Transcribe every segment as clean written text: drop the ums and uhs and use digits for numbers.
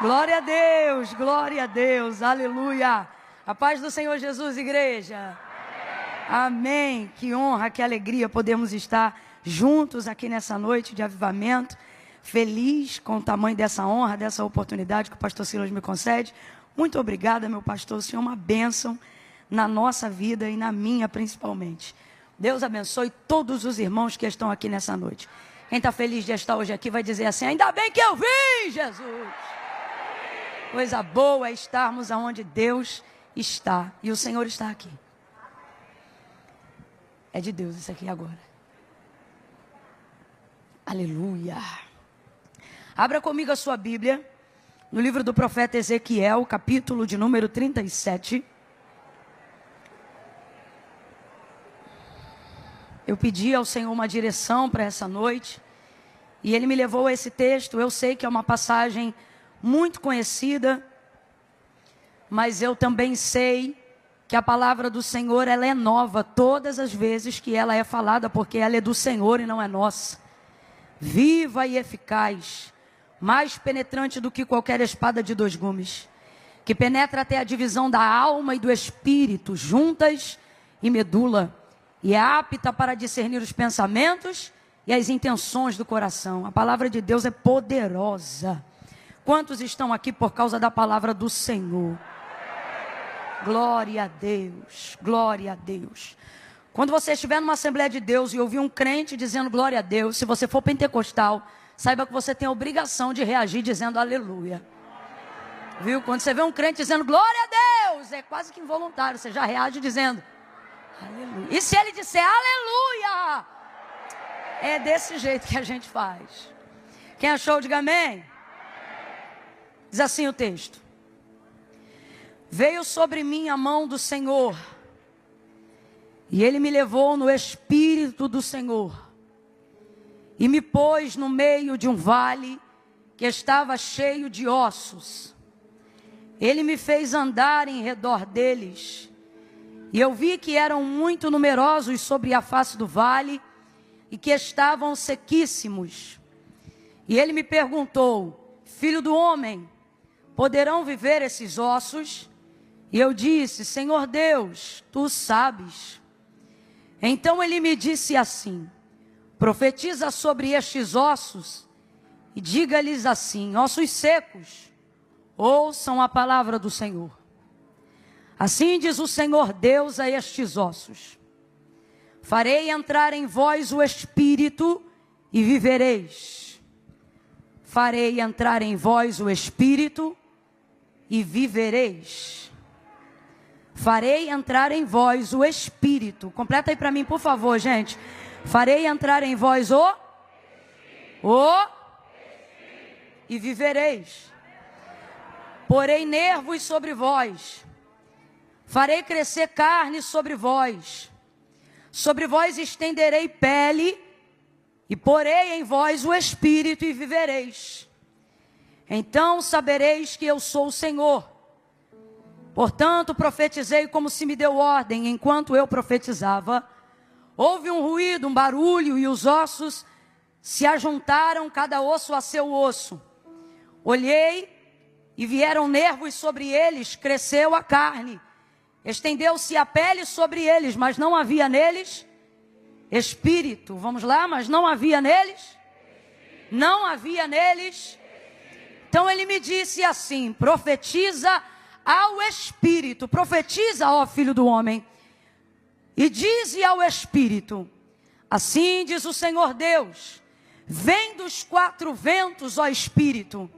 glória a Deus, aleluia. A paz do Senhor Jesus, igreja. Amém. Que honra, que alegria podemos estar juntos aqui nessa noite de avivamento. Feliz com o tamanho dessa honra, dessa oportunidade que o pastor Silas me concede. Muito obrigada, meu pastor. O Senhor é uma bênção na nossa vida e na minha principalmente. Deus abençoe todos os irmãos que estão aqui nessa noite. Quem está feliz de estar hoje aqui vai dizer assim: ainda bem que eu vim, Jesus. Coisa boa é estarmos aonde Deus está. E o Senhor está aqui. É de Deus isso aqui agora. Aleluia. Abra comigo a sua Bíblia, no livro do profeta Ezequiel, capítulo de número 37. Eu pedi ao Senhor uma direção para essa noite, e Ele me levou a esse texto. Eu sei que é uma passagem muito conhecida, mas eu também sei que a palavra do Senhor, ela é nova todas as vezes que ela é falada, porque ela é do Senhor e não é nossa. Viva e eficaz, mais penetrante do que qualquer espada de 2 gumes, que penetra até a divisão da alma e do espírito, juntas e medula, e é apta para discernir os pensamentos e as intenções do coração. A palavra de Deus é poderosa. Quantos estão aqui por causa da palavra do Senhor? Glória a Deus, glória a Deus. Quando você estiver numa Assembleia de Deus e ouvir um crente dizendo glória a Deus, se você for pentecostal, saiba que você tem a obrigação de reagir dizendo aleluia. Viu? Quando você vê um crente dizendo glória a Deus, é quase que involuntário, você já reage dizendo aleluia. E se ele disser aleluia, é desse jeito que a gente faz. Quem achou, diga amém. Diz assim o texto: veio sobre mim a mão do Senhor, e Ele me levou no Espírito do Senhor, e me pôs no meio de um vale que estava cheio de ossos. Ele me fez andar em redor deles, e eu vi que eram muito numerosos sobre a face do vale, e que estavam sequíssimos. E Ele me perguntou: filho do homem, poderão viver esses ossos? E eu disse: Senhor Deus, Tu sabes. Então Ele me disse assim: profetiza sobre estes ossos e diga-lhes assim: ossos secos, ouçam a palavra do Senhor. Assim diz o Senhor Deus a estes ossos: farei entrar em vós o Espírito e vivereis. Farei entrar em vós o Espírito e vivereis. Farei entrar em vós o Espírito. Completa aí para mim, por favor, gente. Farei entrar em vós o e vivereis. Porei nervos sobre vós. Farei crescer carne sobre vós. Sobre vós estenderei pele e porei em vós o Espírito e vivereis. Então sabereis que eu sou o Senhor. Portanto, profetizei como se me deu ordem. Enquanto eu profetizava, houve um ruído, um barulho, e os ossos se ajuntaram, cada osso a seu osso. Olhei e vieram nervos sobre eles, cresceu a carne. Estendeu-se a pele sobre eles, mas não havia neles espírito. Vamos lá, mas não havia neles? Não havia neles. Então Ele me disse assim: profetiza ao Espírito, profetiza, ó filho do homem, e dize ao Espírito: assim diz o Senhor Deus, vem dos 4 ventos, ó Espírito,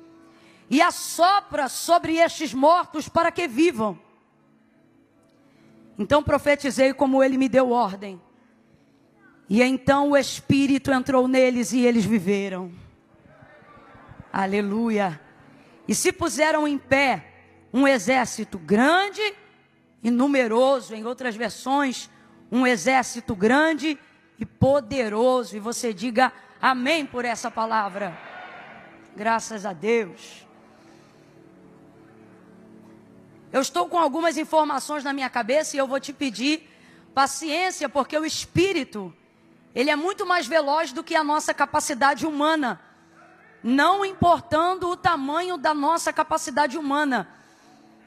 e assopra sobre estes mortos para que vivam. Então profetizei como Ele me deu ordem, e então o Espírito entrou neles e eles viveram. Aleluia. E se puseram em pé um exército grande e numeroso, em outras versões, um exército grande e poderoso. E você diga amém por essa palavra. Graças a Deus. Eu estou com algumas informações na minha cabeça e eu vou te pedir paciência, porque o Espírito, ele é muito mais veloz do que a nossa capacidade humana não importando o tamanho da nossa capacidade humana.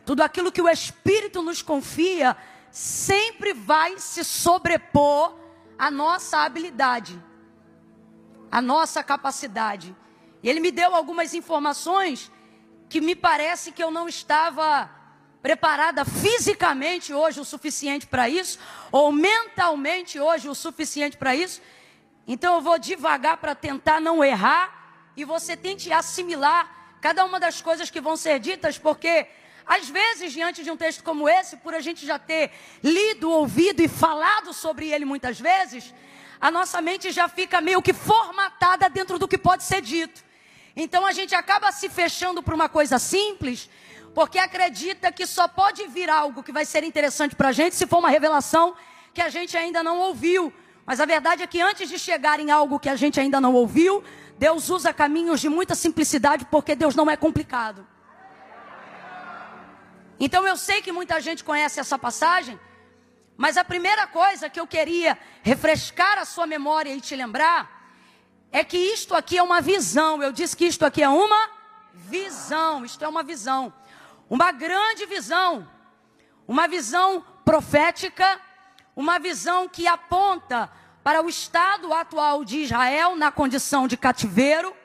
Tudo aquilo que o Espírito nos confia sempre vai se sobrepor à nossa habilidade, à nossa capacidade. E ele me deu algumas informações que me parece que eu não estava preparada fisicamente hoje o suficiente para isso, ou mentalmente hoje o suficiente para isso. Então eu vou devagar para tentar não errar, e você tente assimilar cada uma das coisas que vão ser ditas, porque às vezes, diante de um texto como esse, por a gente já ter lido, ouvido e falado sobre ele muitas vezes, a nossa mente já fica meio que formatada dentro do que pode ser dito. Então a gente acaba se fechando para uma coisa simples, porque acredita que só pode vir algo que vai ser interessante para a gente se for uma revelação que a gente ainda não ouviu. Mas a verdade é que antes de chegar em algo que a gente ainda não ouviu, Deus usa caminhos de muita simplicidade, porque Deus não é complicado. Então eu sei que muita gente conhece essa passagem, mas a primeira coisa que eu queria refrescar a sua memória e te lembrar é que isto aqui é uma visão. Eu disse que isto aqui é uma visão. Isto é uma visão, uma grande visão, uma visão profética, uma visão que aponta para o estado atual de Israel na condição de cativeiro,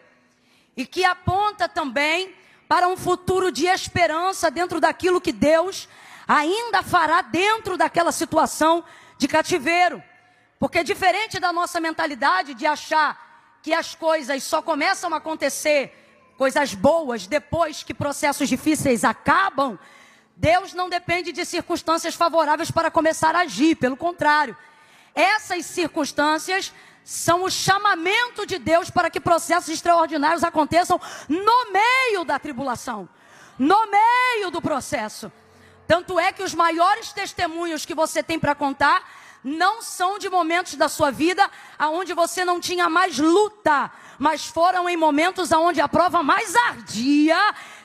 e que aponta também para um futuro de esperança dentro daquilo que Deus ainda fará dentro daquela situação de cativeiro. Porque diferente da nossa mentalidade de achar que as coisas só começam a acontecer, coisas boas, depois que processos difíceis acabam, Deus não depende de circunstâncias favoráveis para começar a agir, pelo contrário. Essas circunstâncias são o chamamento de Deus para que processos extraordinários aconteçam no meio da tribulação, no meio do processo. Tanto é que os maiores testemunhos que você tem para contar não são de momentos da sua vida onde você não tinha mais luta, mas foram em momentos onde a prova mais ardia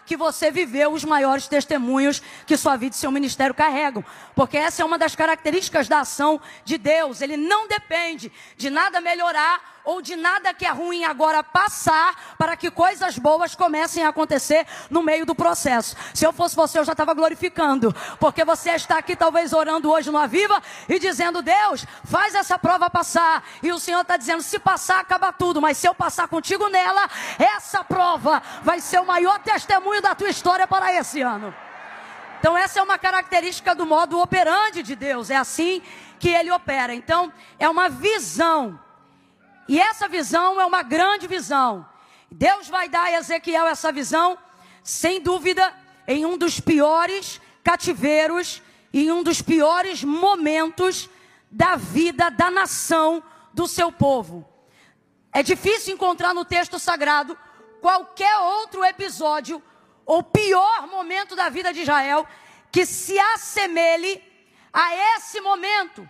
que você viveu os maiores testemunhos que sua vida e seu ministério carregam. Porque essa é uma das características da ação de Deus. Ele não depende de nada melhorar ou de nada que é ruim agora passar para que coisas boas comecem a acontecer no meio do processo. Se eu fosse você, eu já estava glorificando, porque você está aqui talvez orando hoje no Aviva e dizendo: Deus, faz essa prova passar. E o Senhor está dizendo: se passar, acaba tudo, mas se eu passar contigo nela, essa prova vai ser o maior testemunho da tua história para esse ano. Então essa é uma característica do modo operandi de Deus, é assim que Ele opera. Então é uma visão, e essa visão é uma grande visão. Deus vai dar a Ezequiel essa visão, sem dúvida, em um dos piores cativeiros, em um dos piores momentos da vida da nação, do seu povo. É difícil encontrar no texto sagrado qualquer outro episódio ou pior momento da vida de Israel que se assemelhe a esse momento.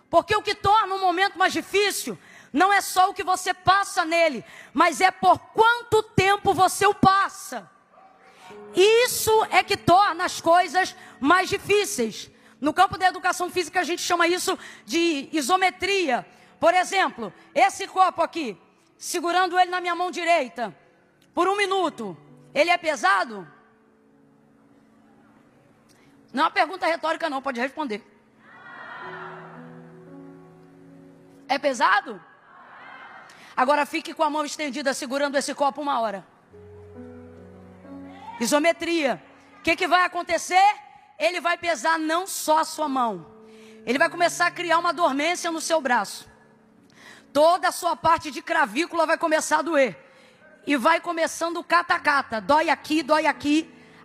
Porque o que torna um momento mais difícil não é só o que você passa nele, mas é por quanto tempo você o passa. Isso é que torna as coisas mais difíceis. No campo da educação física a gente chama isso de isometria. Por exemplo, esse copo aqui, segurando ele na minha mão direita por 1 minuto, ele é pesado? Não é uma pergunta retórica não, pode responder. É pesado? Agora fique com a mão estendida segurando esse copo 1 hora. Isometria. O que vai acontecer? Ele vai pesar não só a sua mão. Ele vai começar a criar uma dormência no seu braço. Toda a sua parte de cravícula vai começar a doer. E vai começando o cata-cata. Dói aqui,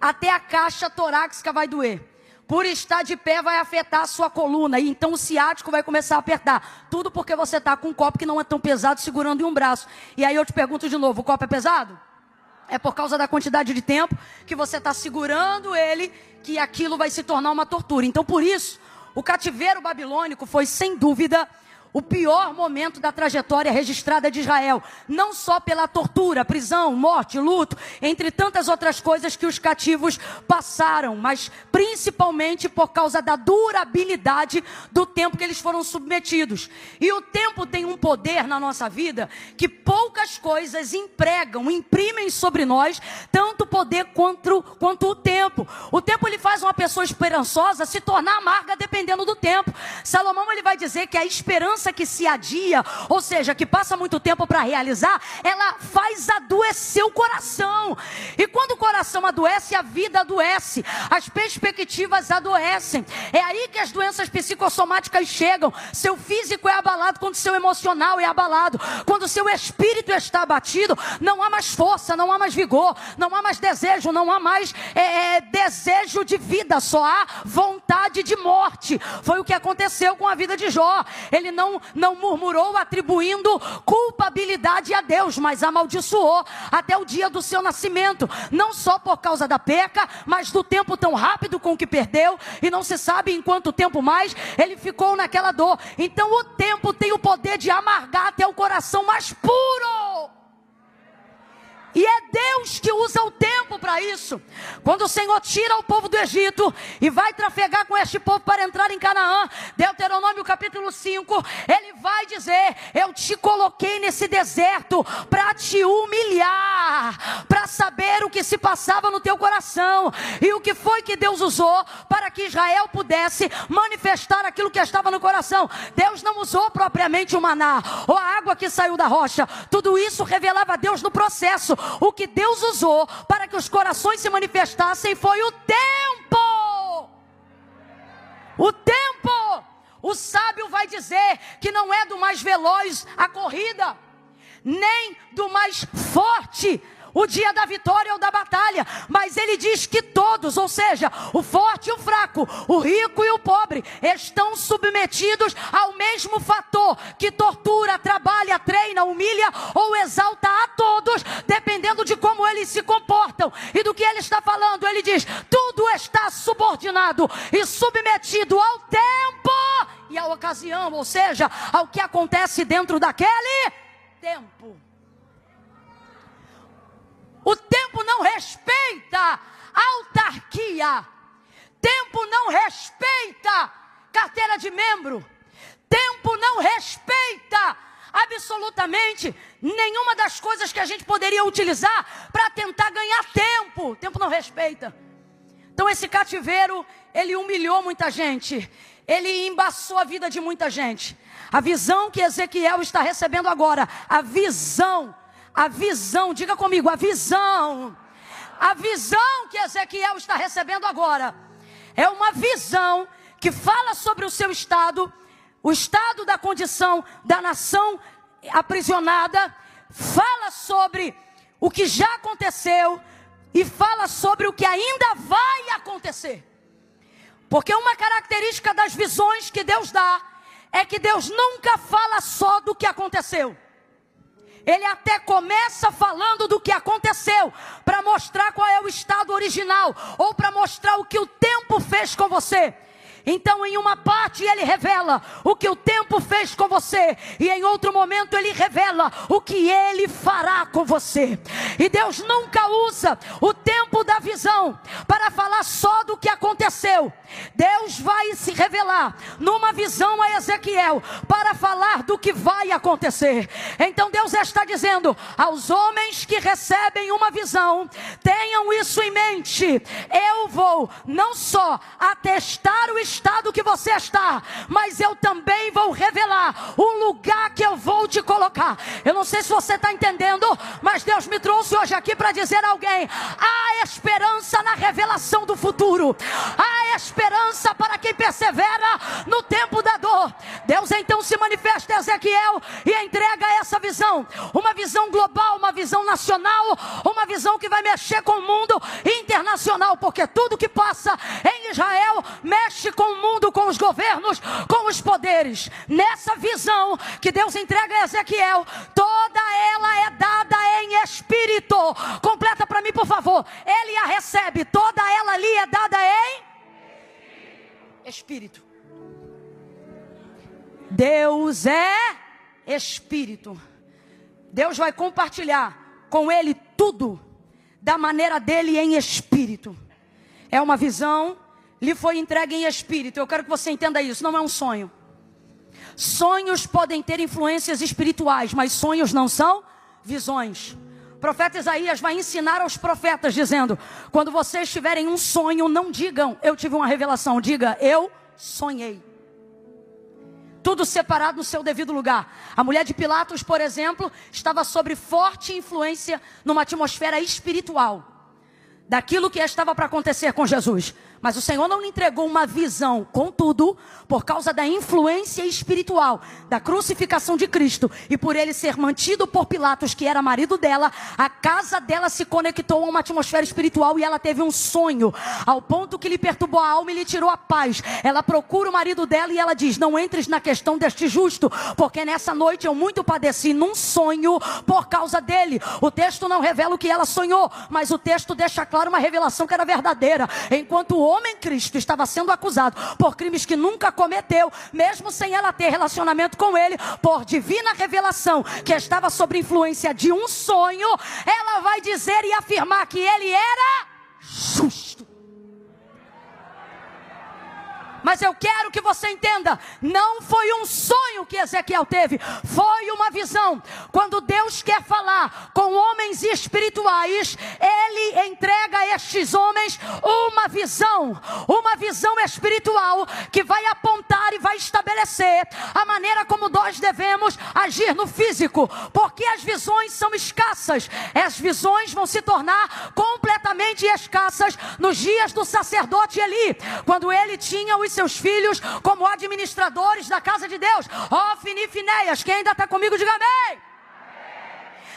até a caixa torácica vai doer. Por estar de pé vai afetar a sua coluna. E então o ciático vai começar a apertar. Tudo porque você está com um copo que não é tão pesado segurando em um braço. E aí eu te pergunto de novo, o copo é pesado? É por causa da quantidade de tempo que você está segurando ele, que aquilo vai se tornar uma tortura. Então por isso, o cativeiro babilônico foi sem dúvida o pior momento da trajetória registrada de Israel, não só pela tortura, prisão, morte, luto, entre tantas outras coisas que os cativos passaram, mas principalmente por causa da durabilidade do tempo que eles foram submetidos. E o tempo tem um poder na nossa vida que poucas coisas imprimem sobre nós tanto poder quanto o tempo. O tempo ele faz uma pessoa esperançosa se tornar amarga dependendo do tempo. Salomão ele vai dizer que a esperança que se adia, ou seja, que passa muito tempo para realizar, ela faz adoecer o coração. E quando o coração adoece, a vida adoece, as perspectivas adoecem. É aí que as doenças psicossomáticas chegam. Seu físico é abalado quando seu emocional é abalado. Quando seu espírito está abatido, não há mais força, não há mais vigor, não há mais desejo, não há mais desejo de vida, só há vontade de morte. Foi o que aconteceu com a vida de Jó. Ele não murmurou atribuindo culpabilidade a Deus, mas amaldiçoou até o dia do seu nascimento, não só por causa da perca, mas do tempo tão rápido com que perdeu, e não se sabe em quanto tempo mais ele ficou naquela dor. Então o tempo tem o poder de amargar até o coração mais puro. E é Deus que usa o tempo para isso. Quando o Senhor tira o povo do Egito e vai trafegar com este povo para entrar em Canaã, Deuteronômio capítulo 5, ele vai dizer: eu te coloquei nesse deserto para te humilhar, para saber o que se passava no teu coração. E o que foi que Deus usou para que Israel pudesse manifestar aquilo que estava no coração? Deus não usou propriamente o maná ou a água que saiu da rocha. Tudo isso revelava a Deus no processo. O que Deus usou para que os corações se manifestassem foi o tempo. O tempo. O sábio vai dizer que não é do mais veloz a corrida, nem do mais forte o dia da vitória ou da batalha, mas ele diz que todos, ou seja, o forte e o fraco, o rico e o pobre, estão submetidos ao mesmo fator que tortura, trabalha, treina, humilha ou exalta a todos, dependendo de como eles se comportam e do que ele está falando. Ele diz: tudo está subordinado e submetido ao tempo e à ocasião, ou seja, ao que acontece dentro daquele tempo. O tempo não respeita autarquia. Tempo não respeita carteira de membro. Tempo não respeita absolutamente nenhuma das coisas que a gente poderia utilizar para tentar ganhar tempo. Tempo não respeita. Então esse cativeiro, ele humilhou muita gente. Ele embaçou a vida de muita gente. A visão que Ezequiel está recebendo agora, a visão, diga comigo, a visão que Ezequiel está recebendo agora, é uma visão que fala sobre o seu estado, o estado da condição da nação aprisionada, fala sobre o que já aconteceu e fala sobre o que ainda vai acontecer. Porque uma característica das visões que Deus dá, é que Deus nunca fala só do que aconteceu. Ele até começa falando do que aconteceu, para mostrar qual é o estado original, ou para mostrar o que o tempo fez com você. Então em uma parte ele revela o que o tempo fez com você, e em outro momento ele revela o que ele fará com você. E Deus nunca usa o tempo da visão para falar só do que aconteceu. Deus vai se revelar numa visão a Ezequiel para falar do que vai acontecer. Então Deus está dizendo aos homens que recebem uma visão: tenham isso em mente. Eu vou não só atestar o estado que você está, mas eu também vou revelar o lugar que eu vou te colocar. Eu não sei se você está entendendo, mas Deus me trouxe hoje aqui para dizer a alguém: há esperança na revelação do futuro. Há esperança para quem persevera no tempo da dor. Deus então se manifesta a Ezequiel e entrega essa visão, uma visão global, uma visão nacional, uma visão que vai mexer com o mundo internacional, porque tudo que passa em Israel mexe com o mundo, com os governos, com os poderes. Nessa visão que Deus entrega a Ezequiel, toda ela é dada em espírito. Completa para mim, por favor. Ele a recebe, toda ela ali é dada em espírito. Deus é Espírito. Deus vai compartilhar com ele tudo da maneira dele em Espírito. É uma visão, lhe foi entregue em Espírito. Eu quero que você entenda isso, não é um sonho. Sonhos podem ter influências espirituais, mas sonhos não são visões. O profeta Isaías vai ensinar aos profetas dizendo: quando vocês tiverem um sonho, não digam eu tive uma revelação, diga eu sonhei. Tudo separado no seu devido lugar. A mulher de Pilatos, por exemplo, estava sob forte influência numa atmosfera espiritual daquilo que estava para acontecer com Jesus. Mas o Senhor não lhe entregou uma visão. Contudo, por causa da influência espiritual da crucificação de Cristo e por ele ser mantido por Pilatos, que era marido dela, a casa dela se conectou a uma atmosfera espiritual e ela teve um sonho, ao ponto que lhe perturbou a alma e lhe tirou a paz. Ela procura o marido dela e ela diz: não entres na questão deste justo, porque nessa noite eu muito padeci num sonho por causa dele. O texto não revela o que ela sonhou, mas o texto deixa claro uma revelação que era verdadeira. Enquanto o homem Cristo estava sendo acusado por crimes que nunca cometeu, mesmo sem ela ter relacionamento com ele, por divina revelação que estava sob influência de um sonho, ela vai dizer e afirmar que ele era justo. Mas eu quero que você entenda, não foi um sonho que Ezequiel teve, foi uma visão. Quando Deus quer falar com homens espirituais, Ele entrega a estes homens uma visão espiritual que vai apontar e vai estabelecer a maneira como nós devemos agir no físico, porque as visões são escassas. As visões vão se tornar completamente escassas nos dias do sacerdote Eli, quando ele tinha os seus filhos como administradores da casa de Deus, Ofni e Finéias. Quem ainda está comigo, diga amém.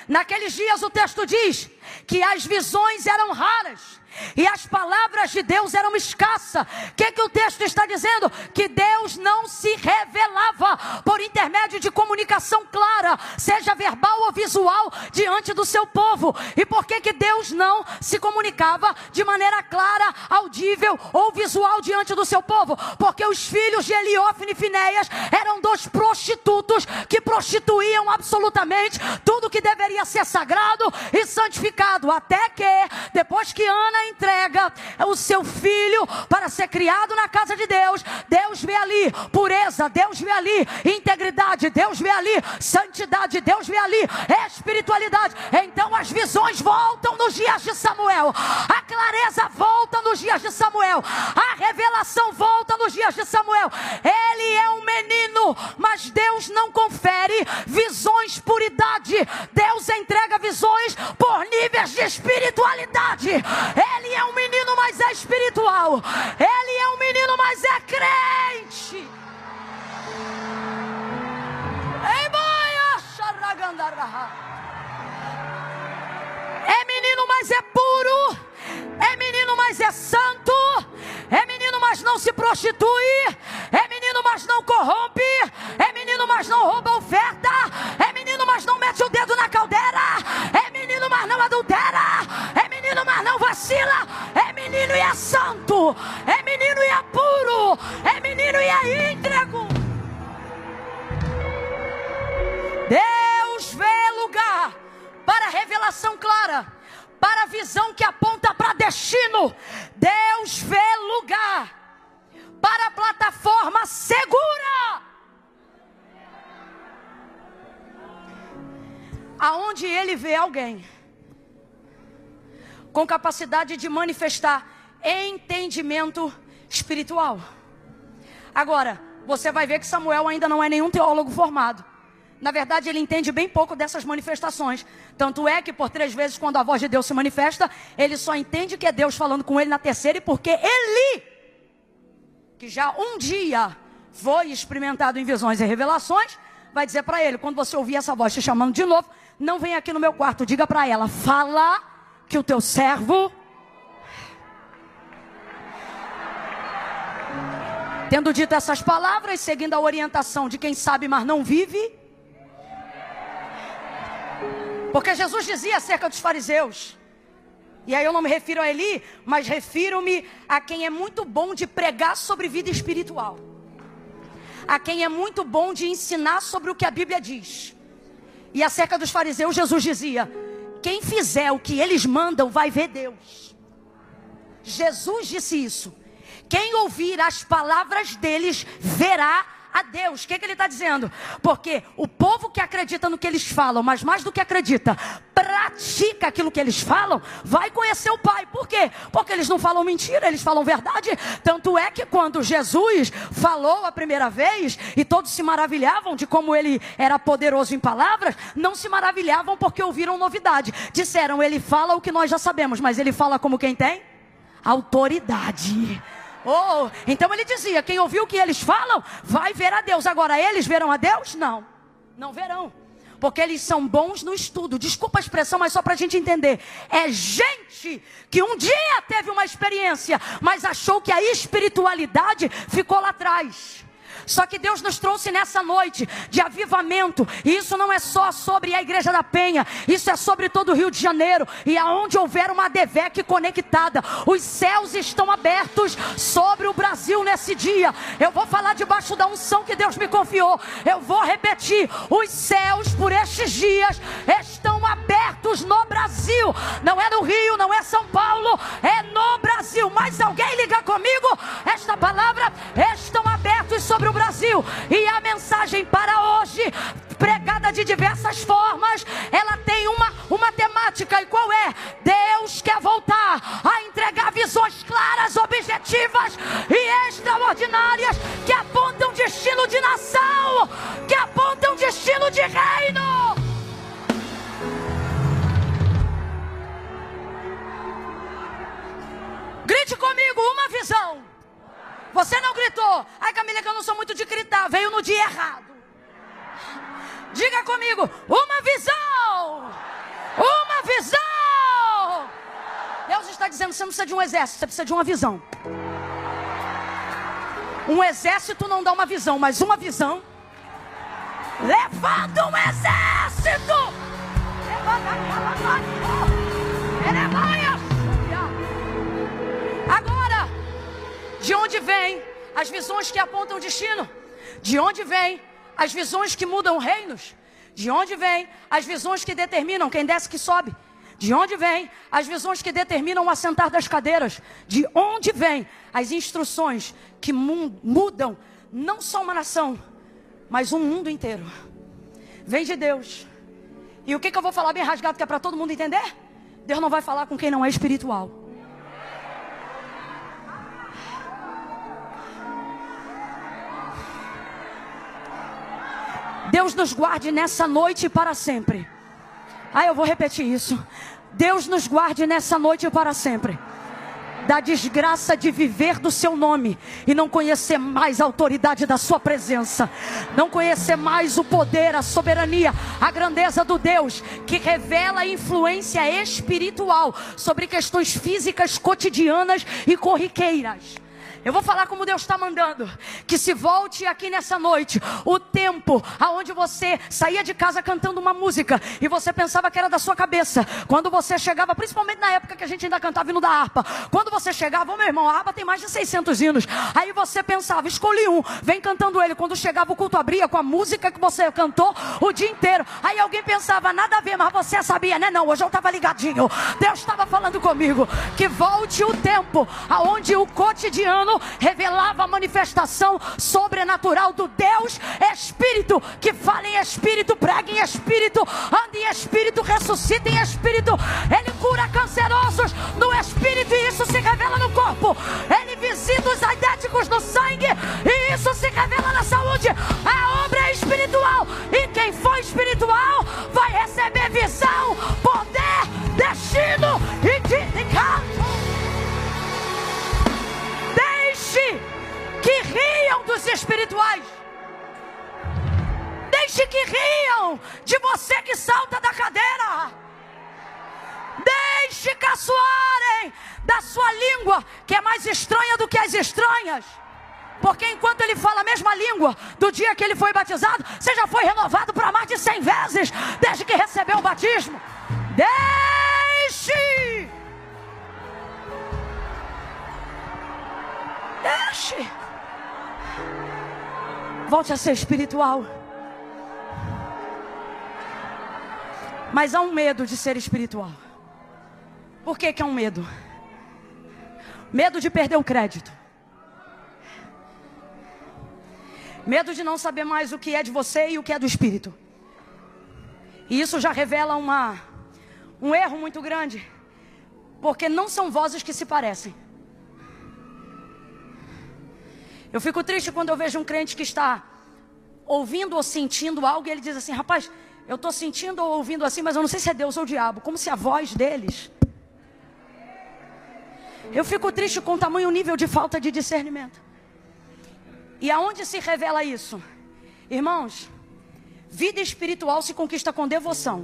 Naqueles dias o texto diz que as visões eram raras e as palavras de Deus eram escassas. O que o texto está dizendo? Que Deus não se revelava por intermédio de comunicação clara, seja verbal ou visual, diante do seu povo. E por que Deus não se comunicava de maneira clara, audível ou visual diante do seu povo? Porque os filhos de Eli, Ofni e Finéias eram dois prostitutos que prostituíam absolutamente tudo que deveria ser sagrado e santificado, até que depois que Ana entrega o seu filho para ser criado na casa de Deus, Deus vê ali pureza, Deus vê ali integridade, Deus vê ali santidade, Deus vê ali espiritualidade. Então as visões voltam nos dias de Samuel, a clareza volta nos dias de Samuel, a revelação volta nos dias de Samuel. Ele é um menino, mas Deus não confere visões por idade. Deus entrega visões por níveis de espiritualidade. Ele é um menino, mas é espiritual. Ele é um menino, mas é crente. É menino, mas é puro. É menino, mas é santo. É menino, mas não se prostitui. É menino, mas não corrompe. É menino, mas não rouba oferta. É menino, mas não mete o dedo na caldeira. É menino, mas não adultera. É menino, mas não vacila. É menino e é santo. É menino e é puro. É menino e é íntegro. Deus vê lugar para revelação clara, para a visão que aponta para destino. Deus vê lugar para a plataforma segura, aonde Ele vê alguém com capacidade de manifestar entendimento espiritual. Agora, você vai ver que Samuel ainda não é nenhum teólogo formado. Na verdade, ele entende bem pouco dessas manifestações. Tanto é que por 3 vezes, quando a voz de Deus se manifesta, ele só entende que é Deus falando com ele na terceira. E porque Eli, que já um dia foi experimentado em visões e revelações, vai dizer para ele, quando você ouvir essa voz te chamando de novo, não vem aqui no meu quarto, diga para ela, fala que o teu servo... Tendo dito essas palavras, seguindo a orientação de quem sabe, mas não vive... Porque Jesus dizia acerca dos fariseus, e aí eu não me refiro a Eli, mas refiro-me a quem é muito bom de pregar sobre vida espiritual. a quem é muito bom de ensinar sobre o que a Bíblia diz. E acerca dos fariseus, Jesus dizia: quem fizer o que eles mandam vai ver Deus. Jesus disse isso. Quem ouvir as palavras deles verá a Deus. O que ele está dizendo? Porque o povo que acredita no que eles falam, mas mais do que acredita, pratica aquilo que eles falam, vai conhecer o Pai. Por quê? Porque eles não falam mentira, eles falam verdade. Tanto é que quando Jesus falou a primeira vez, e todos se maravilhavam de como ele era poderoso em palavras, não se maravilhavam porque ouviram novidade. Disseram: ele fala o que nós já sabemos, mas ele fala como quem tem autoridade. Oh, então ele dizia: quem ouviu o que eles falam vai ver a Deus. Agora, eles verão a Deus? Não, não verão, porque eles são bons no estudo. Desculpa a expressão, mas só para a gente entender. É gente que um dia teve uma experiência, mas achou que a espiritualidade ficou lá atrás. Só que Deus nos trouxe nessa noite de avivamento. E isso não é só sobre a Igreja da Penha. Isso é sobre todo o Rio de Janeiro. E aonde houver uma ADVEC conectada, os céus estão abertos sobre o Brasil nesse dia. Eu vou falar debaixo da unção que Deus me confiou. Eu vou repetir: os céus por estes dias estão abertos no Brasil. Não é no Rio, não é São Paulo, é no Brasil. Mas alguém liga comigo? Esta palavra: estão abertos sobre o Brasil. E a mensagem para hoje, pregada de diversas formas, ela tem uma temática. E qual é? Deus quer voltar a entregar visões claras, objetivas e extraordinárias, que apontam destino de nação, que apontam destino de reino. Grite comigo: uma visão. Você não gritou. Ai, Camila, que eu não sou muito de gritar. Veio no dia errado. Diga comigo: uma visão. Uma visão. Deus está dizendo: você não precisa de um exército, você precisa de uma visão. Um exército não dá uma visão, mas uma visão levanta um exército. Agora, de onde vêm as visões que apontam destino? De onde vêm as visões que mudam reinos? De onde vêm as visões que determinam quem desce que sobe? De onde vêm as visões que determinam o assentar das cadeiras? De onde vêm as instruções que mudam não só uma nação, mas um mundo inteiro? Vem de Deus. E o que eu vou falar bem rasgado, que é para todo mundo entender? Deus não vai falar com quem não é espiritual. Deus nos guarde nessa noite e para sempre. Eu vou repetir isso. Deus nos guarde nessa noite e para sempre da desgraça de viver do seu nome e não conhecer mais a autoridade da sua presença, não conhecer mais o poder, a soberania, a grandeza do Deus que revela a influência espiritual sobre questões físicas, cotidianas e corriqueiras. Eu vou falar como Deus está mandando. Que se volte aqui nessa noite o tempo aonde você saía de casa cantando uma música e você pensava que era da sua cabeça. Quando você chegava, principalmente na época que a gente ainda cantava hino da harpa, quando você chegava: meu irmão, a harpa tem mais de 600 hinos. Aí você pensava: escolhi um, vem cantando ele. Quando chegava o culto, abria com a música que você cantou o dia inteiro. Aí alguém pensava: nada a ver, mas você sabia, né? Não, hoje eu estava ligadinho, Deus estava falando comigo. Que volte o tempo aonde o cotidiano revelava a manifestação sobrenatural do Deus Espírito, que fala em Espírito, prega em Espírito, anda em Espírito, ressuscita em Espírito. Ele cura cancerosos no Espírito e isso se revela no corpo. Ele visita os aidéticos no sangue e isso se revela na saúde. A obra é espiritual e quem for espiritual vai receber visão, poder, destino e sindicato. Que riam dos espirituais. Deixe que riam de você que salta da cadeira. Deixe caçoarem da sua língua, que é mais estranha do que as estranhas. Porque enquanto ele fala a mesma língua do dia que ele foi batizado, você já foi renovado para mais de 100 vezes desde que recebeu o batismo. Deixe. Volte a ser espiritual. Mas há um medo de ser espiritual. Por que que é um medo? Medo de perder o crédito. Medo de não saber mais o que é de você e o que é do Espírito. E isso já revela um erro muito grande. Porque não são vozes que se parecem. Eu fico triste quando eu vejo um crente que está ouvindo ou sentindo algo e ele diz assim: rapaz, eu estou sentindo ou ouvindo assim, mas eu não sei se é Deus ou o diabo. Como se a voz deles... Eu fico triste com o tamanho nível de falta de discernimento. E aonde se revela isso? Irmãos, vida espiritual se conquista com devoção,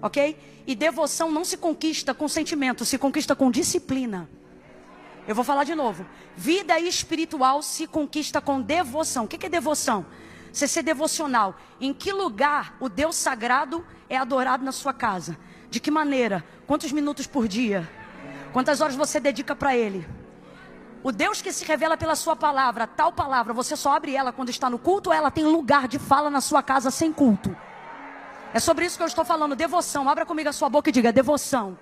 ok? E devoção não se conquista com sentimento, se conquista com disciplina. Eu vou falar de novo. Vida espiritual se conquista com devoção. O que é devoção? Você ser devocional. Em que lugar o Deus sagrado é adorado na sua casa? De que maneira? Quantos minutos por dia? Quantas horas você dedica para Ele? O Deus que se revela pela sua palavra, tal palavra, você só abre ela quando está no culto ou ela tem lugar de fala na sua casa sem culto? É sobre isso que eu estou falando, devoção. Abra comigo a sua boca e diga devoção.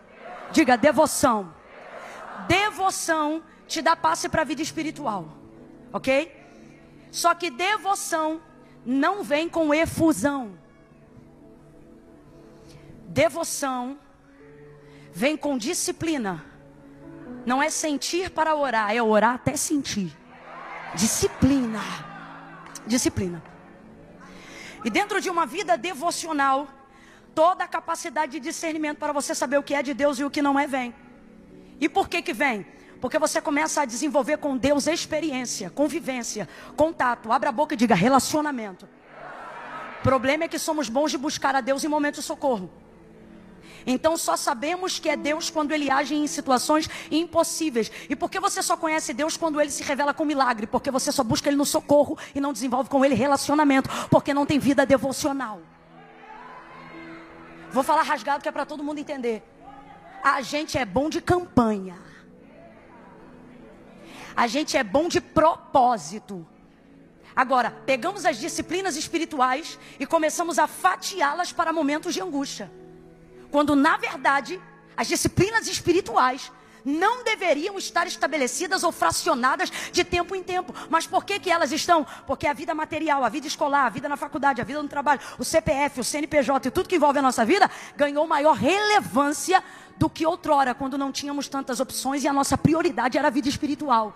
Diga devoção. Devoção te dá passe para a vida espiritual, ok? Só que devoção não vem com efusão. Devoção vem com disciplina. Não é sentir para orar, é orar até sentir. Disciplina. Disciplina. E dentro de uma vida devocional, toda a capacidade de discernimento para você saber o que é de Deus e o que não é vem. E por que que vem? Porque você começa a desenvolver com Deus experiência, convivência, contato. Abra a boca e diga relacionamento. O problema é que somos bons de buscar a Deus em momentos de socorro. Então só sabemos que é Deus quando Ele age em situações impossíveis. E por que você só conhece Deus quando Ele se revela com milagre? Porque você só busca Ele no socorro e não desenvolve com Ele relacionamento. Porque não tem vida devocional. Vou falar rasgado que é para todo mundo entender. A gente é bom de campanha. A gente é bom de propósito. Agora, pegamos as disciplinas espirituais e começamos a fatiá-las para momentos de angústia. Quando, na verdade, as disciplinas espirituais não deveriam estar estabelecidas ou fracionadas de tempo em tempo. Mas por que que elas estão? Porque a vida material, a vida escolar, a vida na faculdade, a vida no trabalho, o CPF, o CNPJ e tudo que envolve a nossa vida ganhou maior relevância do que outrora, quando não tínhamos tantas opções e a nossa prioridade era a vida espiritual.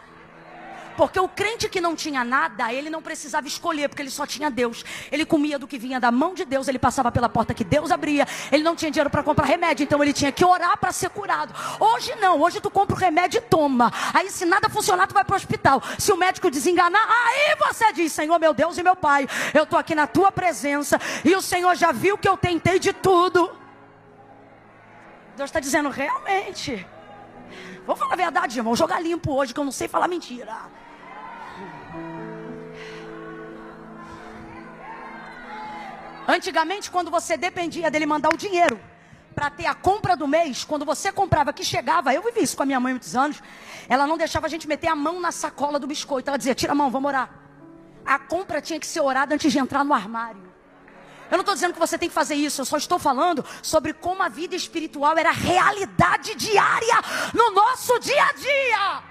Porque o crente que não tinha nada, ele não precisava escolher, porque ele só tinha Deus. Ele comia do que vinha da mão de Deus, ele passava pela porta que Deus abria. Ele não tinha dinheiro para comprar remédio, então ele tinha que orar para ser curado. Hoje não, hoje tu compra o remédio e toma. Aí se nada funcionar, tu vai para o hospital. Se o médico desenganar, aí você diz: Senhor, meu Deus e meu Pai, eu estou aqui na tua presença e o Senhor já viu que eu tentei de tudo. Deus está dizendo, realmente. Vou falar a verdade, irmão, jogar limpo hoje, que eu não sei falar mentira. Antigamente, quando você dependia dele mandar o dinheiro para ter a compra do mês, quando você comprava que chegava, eu vivi isso com a minha mãe há muitos anos, ela não deixava a gente meter a mão na sacola do biscoito. Ela dizia: tira a mão, vamos orar. A compra tinha que ser orada antes de entrar no armário. Eu não estou dizendo que você tem que fazer isso, eu só estou falando sobre como a vida espiritual era realidade diária no nosso dia a dia.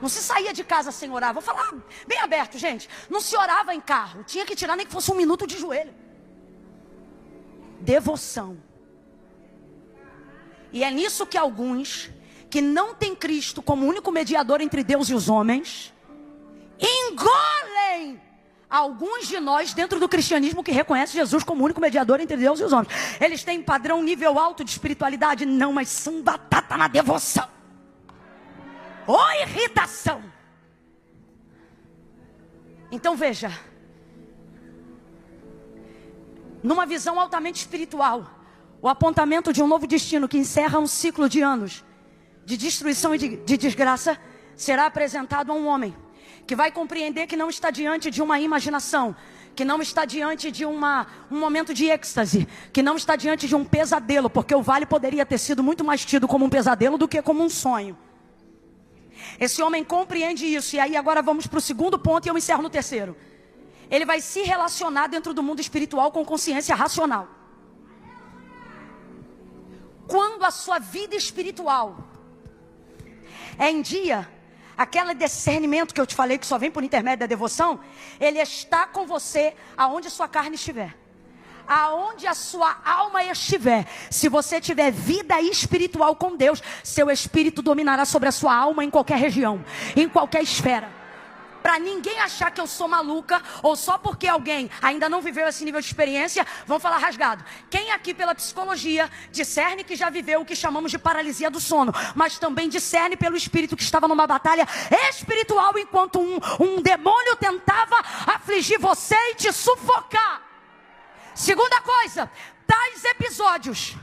Não se saía de casa sem orar. Vou falar bem aberto, gente. Não se orava em carro. Tinha que tirar nem que fosse 1 minuto de joelho. Devoção. E é nisso que alguns que não têm Cristo como único mediador entre Deus e os homens engolem alguns de nós dentro do cristianismo que reconhece Jesus como único mediador entre Deus e os homens. Eles têm padrão nível alto de espiritualidade? Não, mas são batata na devoção. Ou irritação. Então veja, numa visão altamente espiritual, o apontamento de um novo destino que encerra um ciclo de anos de destruição e de desgraça será apresentado a um homem que vai compreender que não está diante de uma imaginação, que não está diante de um momento de êxtase, que não está diante de um pesadelo, porque o vale poderia ter sido muito mais tido como um pesadelo do que como um sonho. Esse homem compreende isso. E aí agora vamos para o segundo ponto e eu encerro no terceiro. Ele vai se relacionar dentro do mundo espiritual com consciência racional. Quando a sua vida espiritual é em dia, aquele discernimento que eu te falei que só vem por intermédio da devoção, ele está com você aonde sua carne estiver. Aonde a sua alma estiver, se você tiver vida espiritual com Deus, seu espírito dominará sobre a sua alma em qualquer região, em qualquer esfera. Para ninguém achar que eu sou maluca, ou só porque alguém ainda não viveu esse nível de experiência, vão falar rasgado. Quem aqui pela psicologia discerne que já viveu o que chamamos de paralisia do sono, mas também discerne pelo espírito que estava numa batalha espiritual, enquanto um demônio tentava afligir você e te sufocar. Segunda coisa, tais episódios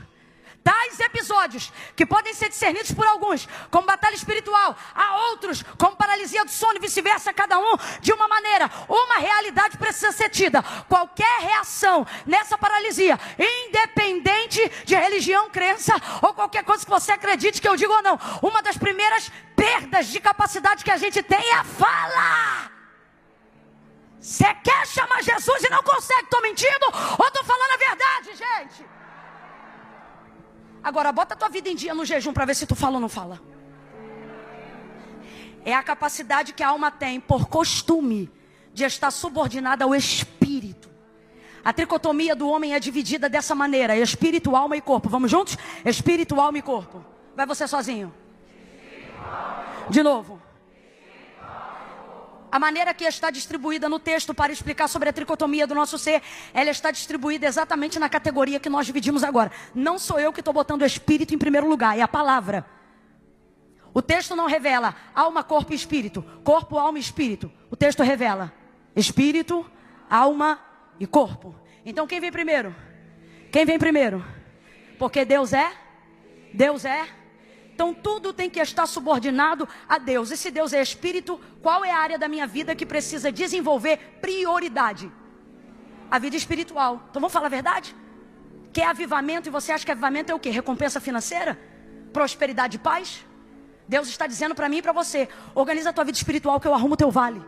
que podem ser discernidos por alguns como batalha espiritual, há outros como paralisia do sono e vice-versa, cada um de uma maneira. Uma realidade precisa ser tida. Qualquer reação nessa paralisia, independente de religião, crença ou qualquer coisa que você acredite que eu digo ou não, uma das primeiras perdas de capacidade que a gente tem é a fala. Você quer chamar Jesus e não consegue? Estou mentindo ou estou falando a verdade, gente? Agora, bota a tua vida em dia no jejum para ver se tu fala ou não fala. É a capacidade que a alma tem, por costume, de estar subordinada ao espírito. A tricotomia do homem é dividida dessa maneira: espírito, alma e corpo. Vamos juntos? Espírito, alma e corpo. Vai você sozinho. De novo. A maneira que está distribuída no texto para explicar sobre a tricotomia do nosso ser, ela está distribuída exatamente na categoria que nós dividimos agora. Não sou eu que estou botando o espírito em primeiro lugar, é a palavra. O texto não revela alma, corpo e espírito. Corpo, alma e espírito. O texto revela espírito, alma e corpo. Então quem vem primeiro? Quem vem primeiro? Porque Deus é. Então tudo tem que estar subordinado a Deus. E se Deus é espírito, qual é a área da minha vida que precisa desenvolver prioridade? A vida espiritual. Então vamos falar a verdade? Quer avivamento e você acha que avivamento é o quê? Recompensa financeira? Prosperidade e paz? Deus está dizendo para mim e para você: organiza a tua vida espiritual que eu arrumo o teu vale.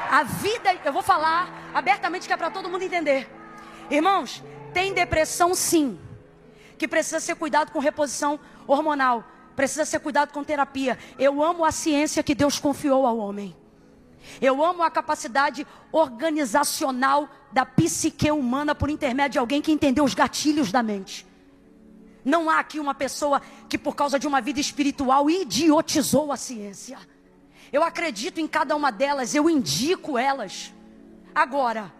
A vida, eu vou falar abertamente que é para todo mundo entender. Irmãos, tem depressão sim, que precisa ser cuidado com reposição hormonal, precisa ser cuidado com terapia. Eu amo a ciência que Deus confiou ao homem. Eu amo a capacidade organizacional da psique humana por intermédio de alguém que entendeu os gatilhos da mente. Não há aqui uma pessoa que por causa de uma vida espiritual idiotizou a ciência. Eu acredito em cada uma delas, eu indico elas. Agora,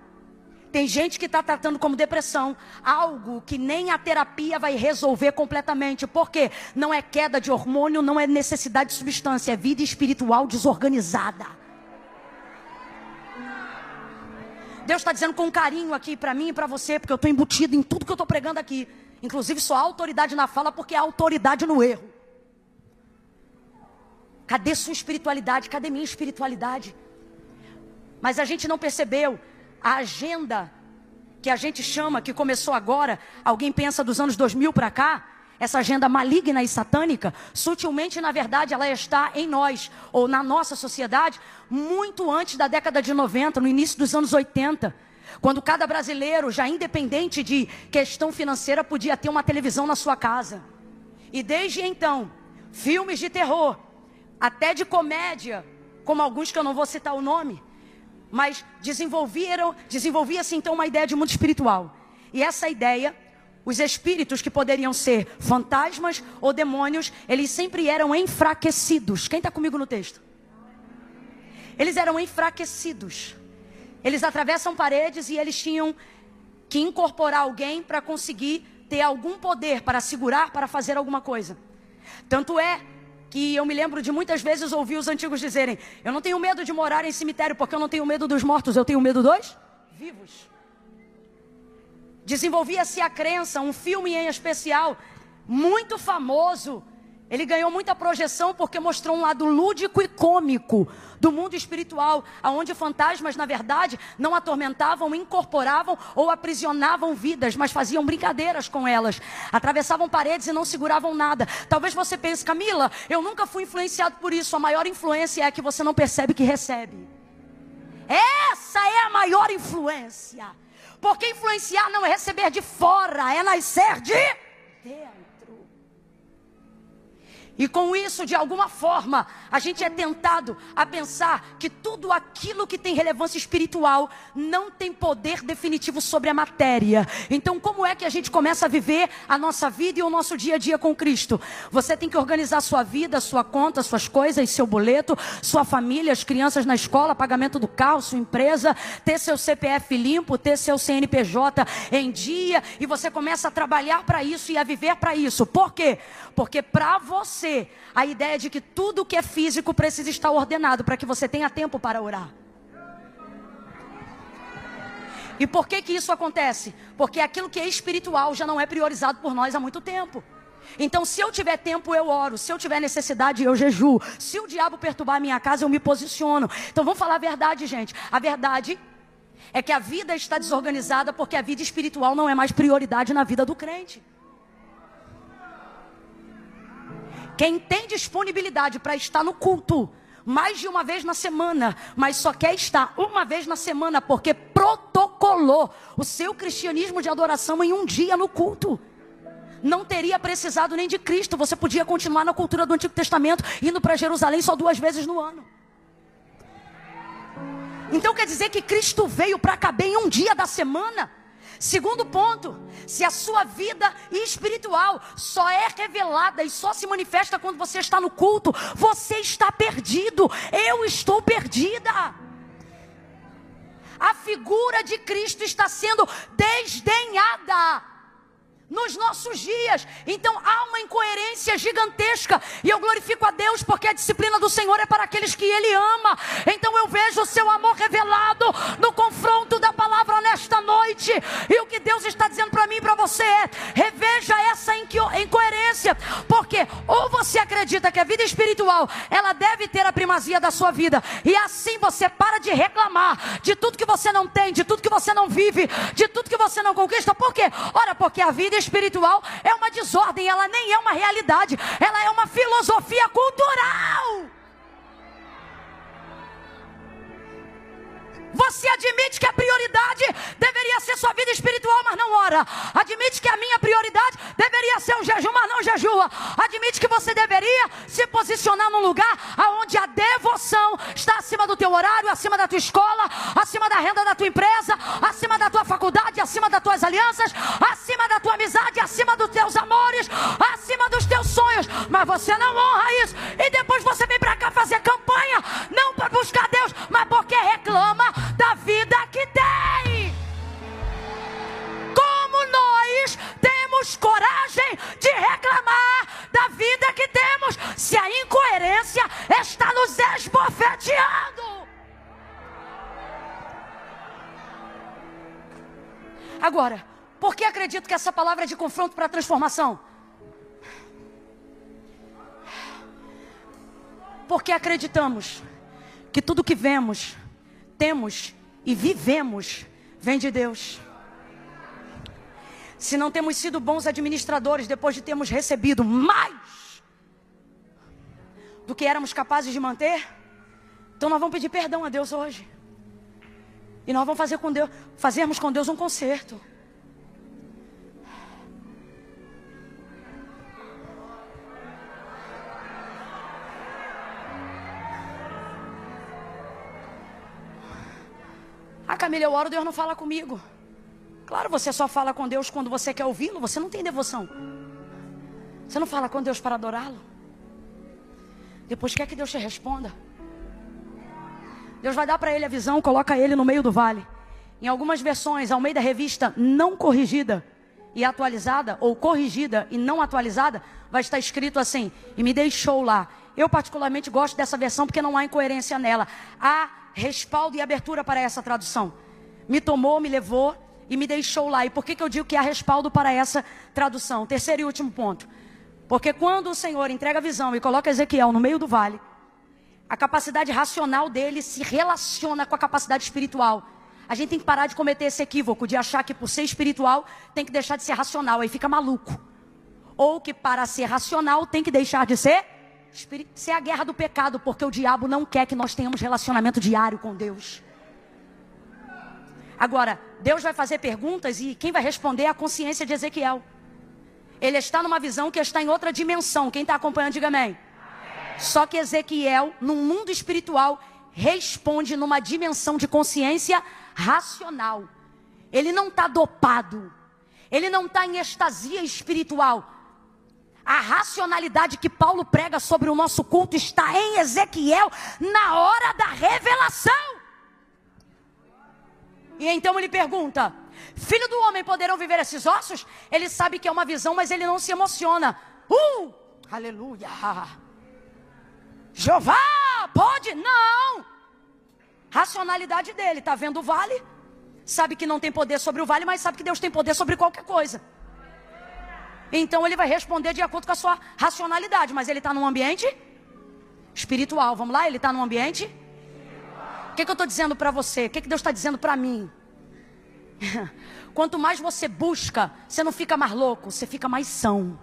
tem gente que está tratando como depressão algo que nem a terapia vai resolver completamente. Por quê? Não é queda de hormônio, não é necessidade de substância, é vida espiritual desorganizada. Deus está dizendo com carinho aqui para mim e para você, porque eu estou embutido em tudo que eu estou pregando aqui. Inclusive só há autoridade na fala, porque há autoridade no erro. Cadê sua espiritualidade? Cadê minha espiritualidade? Mas a gente não percebeu. A agenda que a gente chama, que começou agora, alguém pensa dos anos 2000 para cá, essa agenda maligna e satânica, sutilmente, na verdade, ela está em nós, ou na nossa sociedade, muito antes da década de 90, no início dos anos 80, quando cada brasileiro, já independente de questão financeira, podia ter uma televisão na sua casa. E desde então, filmes de terror, até de comédia, como alguns que eu não vou citar o nome, mas desenvolvia-se então uma ideia de mundo espiritual. E essa ideia, os espíritos que poderiam ser fantasmas ou demônios, eles sempre eram enfraquecidos. Quem está comigo no texto? Eles eram enfraquecidos. Eles atravessam paredes e eles tinham que incorporar alguém para conseguir ter algum poder, para segurar, para fazer alguma coisa. Tanto é que eu me lembro de muitas vezes ouvir os antigos dizerem: eu não tenho medo de morar em cemitério, porque eu não tenho medo dos mortos, eu tenho medo dos vivos. Desenvolvia-se a crença, um filme em especial, muito famoso, Ele ganhou muita projeção porque mostrou um lado lúdico e cômico do mundo espiritual, onde fantasmas, na verdade, não atormentavam, incorporavam ou aprisionavam vidas, mas faziam brincadeiras com elas. Atravessavam paredes e não seguravam nada. Talvez você pense, Camila, eu nunca fui influenciado por isso. A maior influência é a que você não percebe que recebe. Essa é a maior influência. Porque influenciar não é receber de fora, é nascer de dentro. E com isso, de alguma forma, a gente é tentado a pensar que tudo aquilo que tem relevância espiritual não tem poder definitivo sobre a matéria. Então, como é que a gente começa a viver a nossa vida e o nosso dia a dia com Cristo? Você tem que organizar a sua vida, sua conta, suas coisas, seu boleto, sua família, as crianças na escola, pagamento do carro, sua empresa, ter seu CPF limpo, ter seu CNPJ em dia, e você começa a trabalhar para isso e a viver para isso. Por quê? Porque para você, a ideia de que tudo que é físico precisa estar ordenado para que você tenha tempo para orar. E por que que isso acontece? Porque aquilo que é espiritual já não é priorizado por nós há muito tempo. Então, se eu tiver tempo, eu oro. Se eu tiver necessidade, eu jejuo. Se o diabo perturbar a minha casa, eu me posiciono. Então, vamos falar a verdade, gente. A verdade é que a vida está desorganizada porque a vida espiritual não é mais prioridade na vida do crente. Quem tem disponibilidade para estar no culto mais de uma vez na semana, mas só quer estar uma vez na semana porque protocolou o seu cristianismo de adoração em um dia no culto, não teria precisado nem de Cristo. Você podia continuar na cultura do Antigo Testamento, indo para Jerusalém só 2 vezes no ano. Então quer dizer que Cristo veio para caber em um dia da semana? Segundo ponto, se a sua vida espiritual só é revelada e só se manifesta quando você está no culto, você está perdido. Eu estou perdida. A figura de Cristo está sendo desdenhada nos nossos dias. Então há uma incoerência gigantesca. E eu glorifico a Deus porque a disciplina do Senhor é para aqueles que Ele ama. Então eu vejo o seu amor revelado no confronto da palavra nesta noite. E o que Deus está dizendo para mim e para você é: reveja essa incoerência. Porque ou você acredita que a vida espiritual ela deve ter a primazia da sua vida, e assim você para de reclamar de tudo que você não tem, de tudo que você não vive, de tudo que você não conquista. Por quê? Ora, porque a vida espiritual é uma desordem, ela nem é uma realidade, ela é uma filosofia cultural. Você admite que a prioridade deveria ser sua vida espiritual, mas não ora. Admite que a minha prioridade deveria ser o jejum, mas não jejua. Admite que você deveria se posicionar num lugar onde a devoção está acima do teu horário, acima da tua escola, acima da renda da tua empresa, acima da tua faculdade, acima das tuas alianças, acima da tua amizade, acima dos teus amores, acima dos teus sonhos. Mas você não honra isso. E depois você vem para cá fazer campanha, não para buscar Deus, mas porque reclama da vida que tem. Como nós temos coragem de reclamar da vida que temos, se a incoerência está nos esbofeteando? Agora, por que acredito que essa palavra é de confronto para transformação? Porque acreditamos que tudo que vemos, temos e vivemos vem de Deus. Se não temos sido bons administradores depois de termos recebido mais do que éramos capazes de manter, então nós vamos pedir perdão a Deus hoje. E nós vamos fazermos com Deus um concerto. Ah, Camila, eu oro, Deus não fala comigo. Claro, você só fala com Deus quando você quer ouvi-lo. Você não tem devoção. Você não fala com Deus para adorá-lo. Depois quer que Deus te responda. Deus vai dar para ele a visão, coloca ele no meio do vale. Em algumas versões, ao meio da revista não corrigida e atualizada, ou corrigida e não atualizada, vai estar escrito assim: e me deixou lá. Eu particularmente gosto dessa versão porque não há incoerência nela. Há respaldo e abertura para essa tradução. Me tomou, me levou e me deixou lá. E por que eu digo que há respaldo para essa tradução? Terceiro e último ponto. Porque quando o Senhor entrega a visão e coloca Ezequiel no meio do vale, a capacidade racional dele se relaciona com a capacidade espiritual. A gente tem que parar de cometer esse equívoco de achar que por ser espiritual tem que deixar de ser racional, aí fica maluco. Ou que para ser racional tem que deixar de ser espiritual. Isso é a guerra do pecado, porque o diabo não quer que nós tenhamos relacionamento diário com Deus. Agora, Deus vai fazer perguntas e quem vai responder é a consciência de Ezequiel. Ele está numa visão que está em outra dimensão. Quem está acompanhando, diga amém. Só que Ezequiel, num mundo espiritual, responde numa dimensão de consciência racional. Ele não está dopado. Ele não está em estasia espiritual. A racionalidade que Paulo prega sobre o nosso culto está em Ezequiel na hora da revelação. E então ele pergunta: filho do homem, poderão viver esses ossos? Ele sabe que é uma visão, mas ele não se emociona. Aleluia. Jeová, pode? Não. Racionalidade dele, está vendo o vale? Sabe que não tem poder sobre o vale, mas sabe que Deus tem poder sobre qualquer coisa. Então ele vai responder de acordo com a sua racionalidade. Mas ele está num ambiente espiritual. Vamos lá? Ele está num ambiente. O que eu estou dizendo para você? O que Deus está dizendo para mim? Quanto mais você busca, você não fica mais louco, você fica mais são.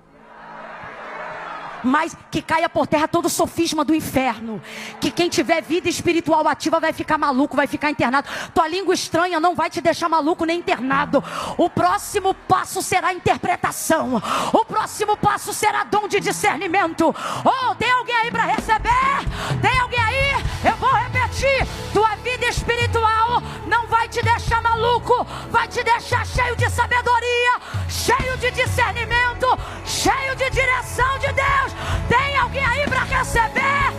Mas que caia por terra todo o sofisma do inferno. Que quem tiver vida espiritual ativa vai ficar maluco, vai ficar internado. Tua língua estranha não vai te deixar maluco nem internado. O próximo passo será interpretação. O próximo passo será dom de discernimento. Oh, tem alguém aí para receber? Tem alguém aí? Eu vou repetir. Tua vida espiritual não vai te deixar maluco. Vai te deixar cheio de sabedoria, cheio de discernimento, cheio de direção de Deus. Tem alguém aí para receber?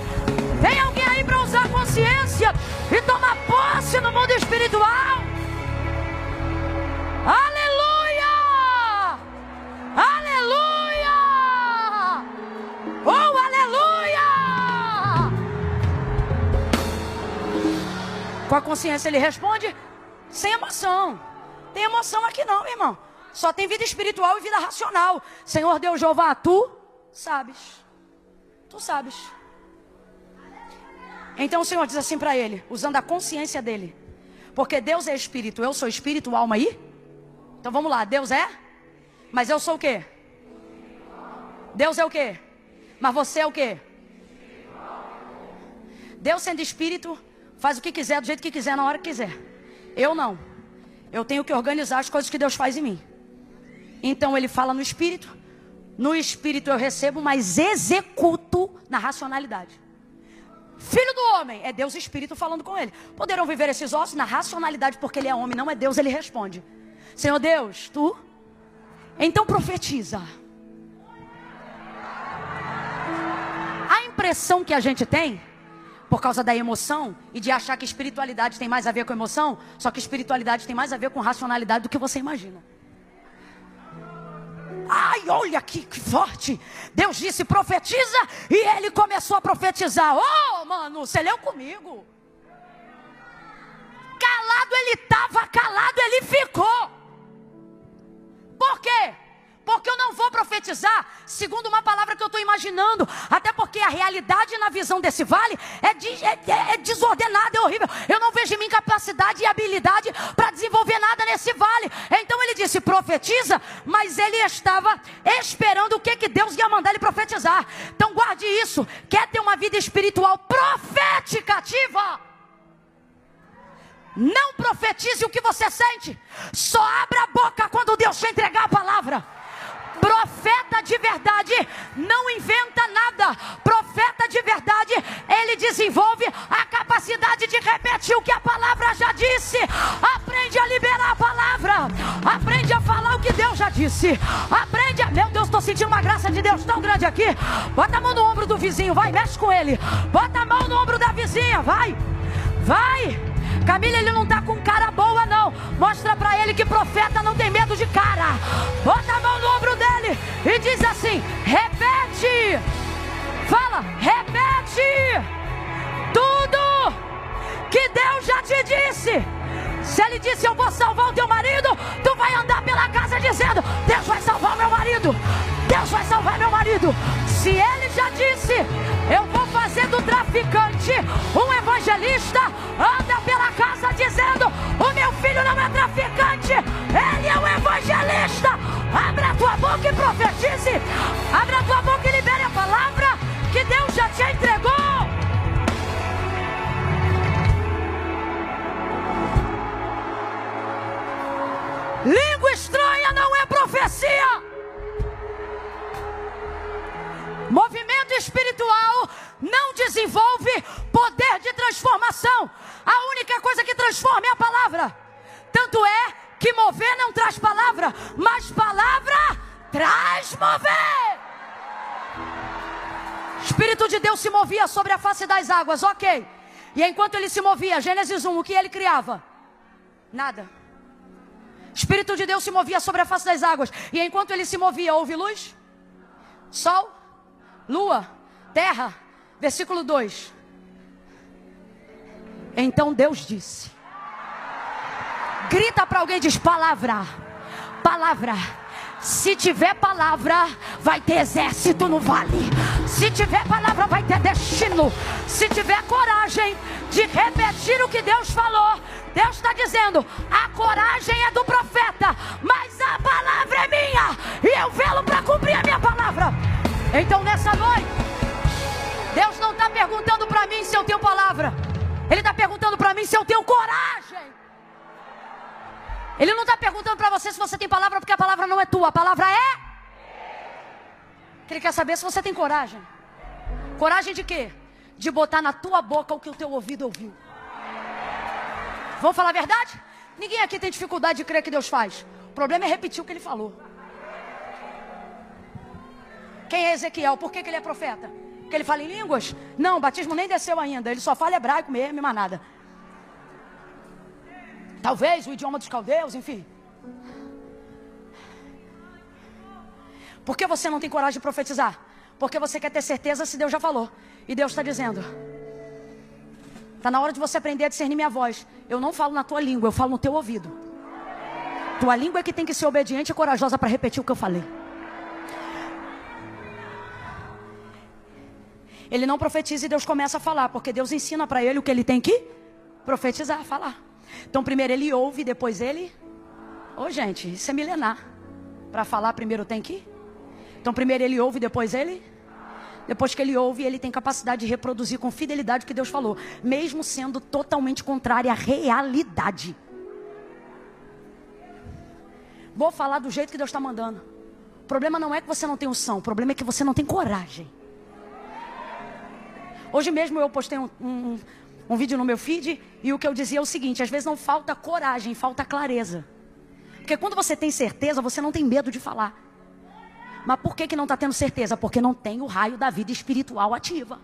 Tem alguém aí para usar a consciência e tomar posse no mundo espiritual? Aleluia! Aleluia! Oh, aleluia! Com a consciência ele responde sem emoção. Tem emoção aqui não, irmão. Só tem vida espiritual e vida racional. Senhor Deus Jeová, tu sabes. Tu sabes. Então o Senhor diz assim para ele, usando a consciência dele. Porque Deus é espírito, eu sou espírito, alma aí? Então vamos lá, Deus é? Mas eu sou o quê? Deus é o quê? Mas você é o quê? Deus sendo espírito, faz o que quiser, do jeito que quiser, na hora que quiser. Eu não. Eu tenho que organizar as coisas que Deus faz em mim. Então ele fala no espírito. No espírito eu recebo, mas executo na racionalidade. Filho do homem, é Deus espírito falando com ele. Poderão viver esses ossos? Na racionalidade, porque ele é homem, não é Deus, ele responde. Senhor Deus, tu? Então profetiza. A impressão que a gente tem, por causa da emoção, e de achar que espiritualidade tem mais a ver com emoção, só que espiritualidade tem mais a ver com racionalidade do que você imagina. Ai, olha que forte. Deus disse profetiza e ele começou a profetizar. Oh, mano, você leu comigo. Calado ele estava, calado ele ficou. Por quê? Porque eu não vou profetizar segundo uma palavra que eu estou imaginando. Até porque a realidade na visão desse vale é desordenada, é horrível. Eu não vejo em mim capacidade e habilidade para desenvolver nada nesse vale. Então ele disse, profetiza, mas ele estava esperando o que Deus ia mandar ele profetizar. Então guarde isso. Quer ter uma vida espiritual profética ativa? Não profetize o que você sente. Só abra a boca quando Deus te entregar a palavra. Profeta de verdade não inventa nada. Profeta de verdade, ele desenvolve a capacidade de repetir o que a palavra já disse. Aprende a liberar a palavra. Aprende a falar o que Deus já disse. Aprende a... Meu Deus, estou sentindo uma graça de Deus tão grande aqui. Bota a mão no ombro do vizinho, vai, mexe com ele. Bota a mão no ombro da vizinha, vai. Vai. Camila, ele não está com cara boa não. Mostra para ele que profeta não tem medo de cara. Bota a mão no ombro dele e diz assim, repete. Fala, repete tudo que Deus já te disse. Se ele disse eu vou salvar o teu marido, tu vai andar pela casa dizendo, Deus vai salvar meu marido. Deus vai salvar meu marido. querido, se ele já disse, eu vou fazer do traficante um evangelista, anda pela casa dizendo, o meu filho não é traficante, ele é um evangelista. Abra a tua boca e profetize. Abra a tua boca e libere a palavra que Deus já te entregou. Língua estranha não é profecia. Movimento espiritual não desenvolve poder de transformação. A única coisa que transforma é a palavra. Tanto é que mover não traz palavra, mas palavra traz mover. O Espírito de Deus se movia sobre a face das águas, ok. E enquanto ele se movia, Gênesis 1, o que ele criava? Nada. O Espírito de Deus se movia sobre a face das águas. E enquanto ele se movia, houve luz? Sol? Lua? Terra? Versículo 2. Então Deus disse. Grita para alguém e diz, palavra. Palavra. Se tiver palavra, vai ter exército no vale. Se tiver palavra, vai ter destino. Se tiver coragem de repetir o que Deus falou, Deus está dizendo, a coragem é do profeta, mas a palavra é minha, e eu velo para cumprir a minha palavra. Então nessa noite, Deus não está perguntando para mim se eu tenho palavra, Ele está perguntando para mim se eu tenho coragem. Ele não está perguntando para você se você tem palavra, porque a palavra não é tua, a palavra é. Ele quer saber se você tem coragem. Coragem de quê? De botar na tua boca o que o teu ouvido ouviu. Vamos falar a verdade? Ninguém aqui tem dificuldade de crer que Deus faz. O problema é repetir o que Ele falou. Quem é Ezequiel? Por que ele é profeta? Porque ele fala em línguas? Não, o batismo nem desceu ainda. Ele só fala hebraico mesmo e mais nada. Talvez o idioma dos caldeus, enfim. Por que você não tem coragem de profetizar? Porque você quer ter certeza se Deus já falou. E Deus está dizendo, está na hora de você aprender a discernir minha voz. Eu não falo na tua língua, eu falo no teu ouvido. Tua língua é que tem que ser obediente e corajosa para repetir o que eu falei. Ele não profetiza e Deus começa a falar, porque Deus ensina para ele o que ele tem que profetizar, falar. Então primeiro ele ouve, depois ele... Ô gente, isso é milenar. Para falar primeiro tem que... Então primeiro ele ouve, depois ele... Depois que ele ouve, ele tem capacidade de reproduzir com fidelidade o que Deus falou, mesmo sendo totalmente contrário à realidade. Vou falar do jeito que Deus está mandando. O problema não é que você não tem unção, o problema é que você não tem coragem. Hoje mesmo eu postei um vídeo no meu feed e o que eu dizia é o seguinte, às vezes não falta coragem, falta clareza. Porque quando você tem certeza, você não tem medo de falar. Mas por que não está tendo certeza? Porque não tem o raio da vida espiritual ativa.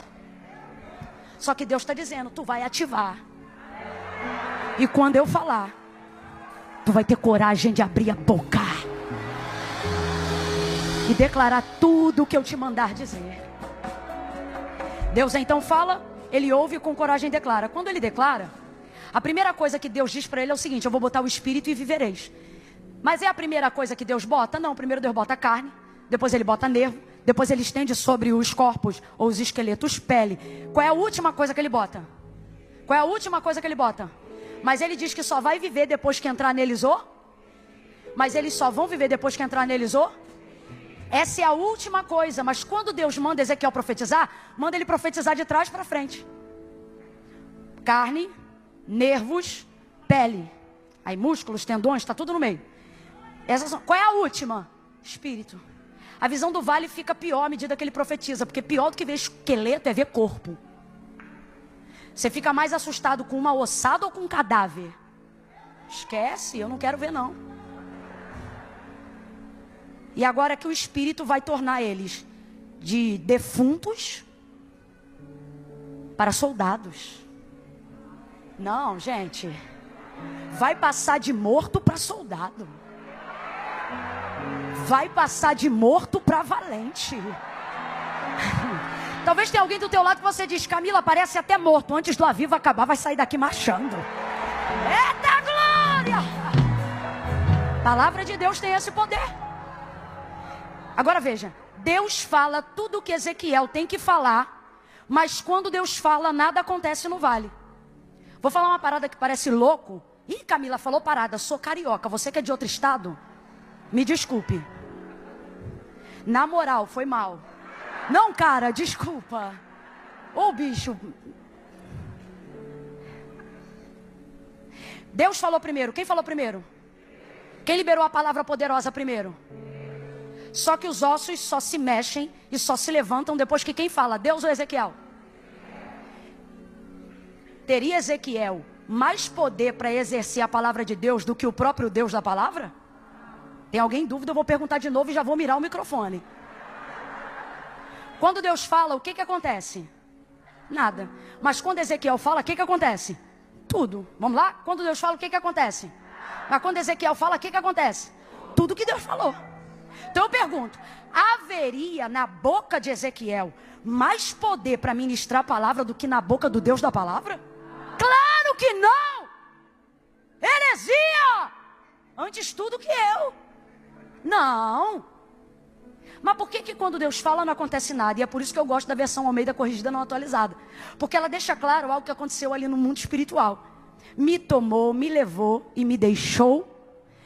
Só que Deus está dizendo, tu vai ativar. E quando eu falar, tu vai ter coragem de abrir a boca e declarar tudo o que eu te mandar dizer. Deus então fala, ele ouve e com coragem declara. Quando ele declara, a primeira coisa que Deus diz para ele é o seguinte, eu vou botar o espírito e vivereis. Mas é a primeira coisa que Deus bota? Não, primeiro Deus bota carne, depois ele bota nervo, depois ele estende sobre os corpos ou os esqueletos pele. Qual é a última coisa que ele bota? Qual é a última coisa que ele bota? Mas ele diz que só vai viver depois que entrar neles o? Mas eles só vão viver depois que entrar neles o? Essa é a última coisa, mas quando Deus manda Ezequiel profetizar, manda ele profetizar de trás para frente. Carne, nervos, pele. Aí músculos, tendões, está tudo no meio. Qual é a última? Espírito. A visão do vale fica pior à medida que ele profetiza, porque pior do que ver esqueleto é ver corpo. Você fica mais assustado com uma ossada ou com um cadáver? Esquece, eu não quero ver não. E agora é que o Espírito vai tornar eles de defuntos para soldados. Não, gente. Vai passar de morto para soldado. Vai passar de morto para valente. Talvez tenha alguém do teu lado que você diz, Camila, parece até morto. Antes do avivo acabar, vai sair daqui marchando. Eita glória! A palavra de Deus tem esse poder. Agora veja, Deus fala tudo o que Ezequiel tem que falar, mas quando Deus fala, nada acontece no vale. Vou falar uma parada que parece louco. Ih, Camila falou parada, sou carioca, você que é de outro estado? Me desculpe. Na moral, foi mal. Não, cara, desculpa. Ô, bicho. Deus falou primeiro. Quem falou primeiro? Quem liberou a palavra poderosa primeiro? Só que os ossos só se mexem e só se levantam depois que quem fala? Deus ou Ezequiel? Teria Ezequiel mais poder para exercer a palavra de Deus do que o próprio Deus da palavra? Tem alguém em dúvida? Eu vou perguntar de novo e já vou mirar o microfone. Quando Deus fala, o que acontece? Nada. Mas quando Ezequiel fala, o que acontece? Tudo. Vamos lá? Quando Deus fala, o que acontece? Mas quando Ezequiel fala, o que acontece? Tudo que Deus falou. Então eu pergunto, haveria na boca de Ezequiel mais poder para ministrar a palavra do que na boca do Deus da palavra? Claro que não! Heresia! Antes tudo que eu. Não. Mas por que quando Deus fala não acontece nada? E é por isso que eu gosto da versão Almeida corrigida não atualizada. Porque ela deixa claro algo que aconteceu ali no mundo espiritual. Me tomou, me levou e me deixou.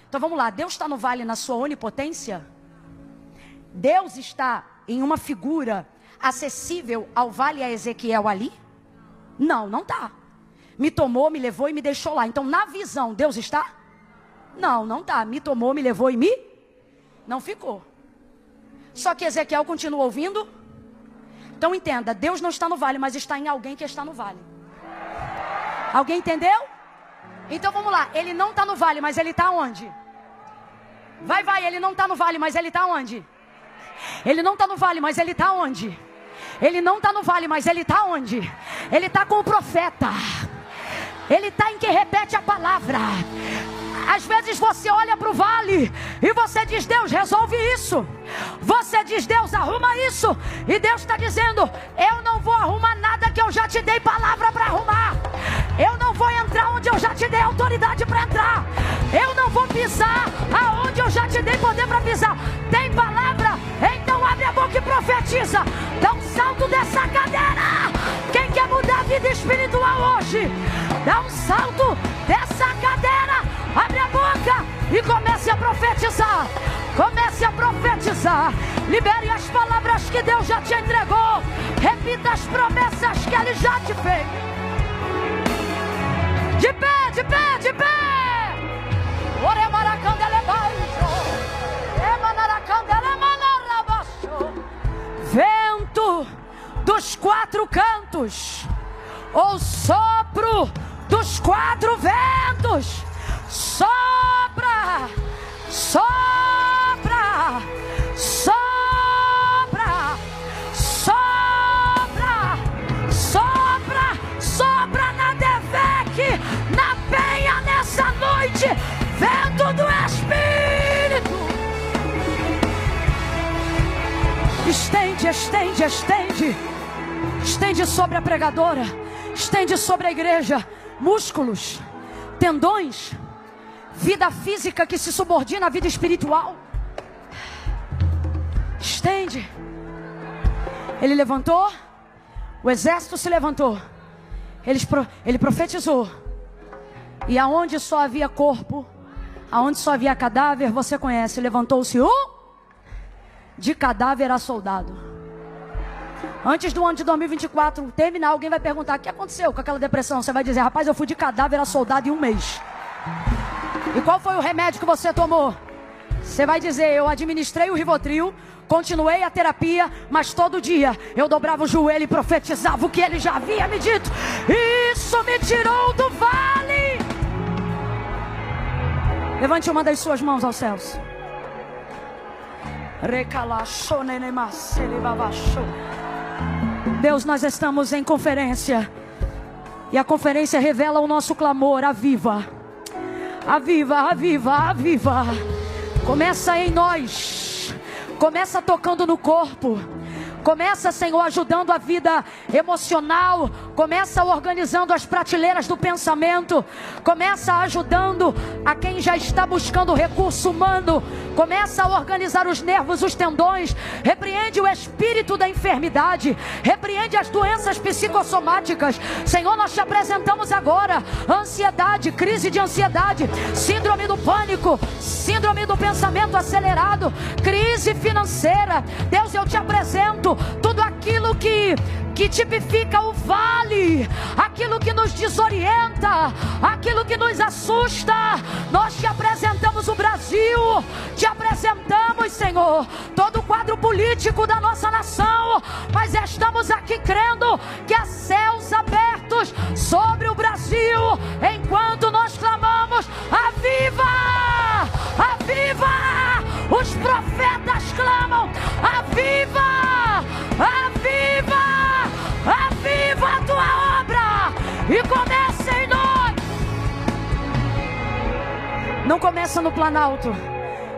Então vamos lá, Deus está no vale na sua onipotência? Deus está em uma figura acessível ao vale a Ezequiel ali? Não, não está. Me tomou, me levou e me deixou lá. Então na visão, Deus está? Não, não está. Me tomou, me levou e me... Não ficou. Só que Ezequiel continua ouvindo. Então entenda, Deus não está no vale, mas está em alguém que está no vale. Alguém entendeu? Então vamos lá, ele não está no vale, mas ele está onde? Vai, ele não está no vale, mas ele está onde? Ele não está no vale, mas ele está onde? Ele não está no vale, mas ele está onde? Ele está com o profeta. Ele está em quem repete a palavra. Às vezes você olha para o vale e você diz, Deus, resolve isso. Você diz, Deus, arruma isso. E Deus está dizendo, eu não vou arrumar nada que eu já te dei palavra para arrumar. Eu não vou entrar onde eu já te dei autoridade para entrar. Eu não vou pisar aonde eu já te dei poder para pisar. Tem palavra? Então abre a boca e profetiza. Dá um salto dessa cadeira. Quem quer mudar a vida espiritual hoje? Dá um salto dessa cadeira. Abre a boca e comece a profetizar. Comece a profetizar. Libere as palavras que Deus já te entregou. Repita as promessas que Ele já te fez. De pé, de pé, de pé. Vento dos quatro cantos, ou sopro dos quatro ventos. Sopra, sopra, sopra, sopra, sopra, sopra na Devec, na Penha nessa noite. Vento do Espírito. Estende, estende, estende. Estende sobre a pregadora. Estende sobre a igreja. Músculos, tendões, vida física que se subordina à vida espiritual. Estende. Ele levantou. O exército se levantou. Ele profetizou. E aonde só havia corpo, aonde só havia cadáver, você conhece. Levantou-se de cadáver a soldado. Antes do ano de 2024 terminar, alguém vai perguntar: o que aconteceu com aquela depressão? Você vai dizer: rapaz, eu fui de cadáver a soldado em um mês. E qual foi o remédio que você tomou? Você vai dizer: eu administrei o Rivotril, continuei a terapia, mas todo dia eu dobrava o joelho e profetizava o que ele já havia me dito. Isso me tirou do vale. Levante uma das suas mãos aos céus. Deus, nós estamos em conferência. E a conferência revela o nosso clamor. Aviva, aviva, aviva, aviva. Começa em nós. Começa tocando no corpo. Começa, Senhor, ajudando a vida emocional. Começa organizando as prateleiras do pensamento. Começa ajudando a quem já está buscando recurso humano. Começa a organizar os nervos, os tendões. Repreende o espírito da enfermidade. Repreende as doenças psicossomáticas. Senhor, nós te apresentamos agora ansiedade, crise de ansiedade, síndrome do pânico, síndrome do pensamento acelerado, crise financeira. Deus, eu te apresento tudo aquilo que tipifica o vale, aquilo que nos desorienta, aquilo que nos assusta. Nós te apresentamos o Brasil, te apresentamos, Senhor, todo o quadro político da nossa nação, mas estamos aqui crendo que há céus abertos sobre o Brasil, enquanto nós clamamos: aviva! Aviva! Os profetas clamam: aviva! Aviva! Aviva a tua obra e começa em nós. Não começa no Planalto,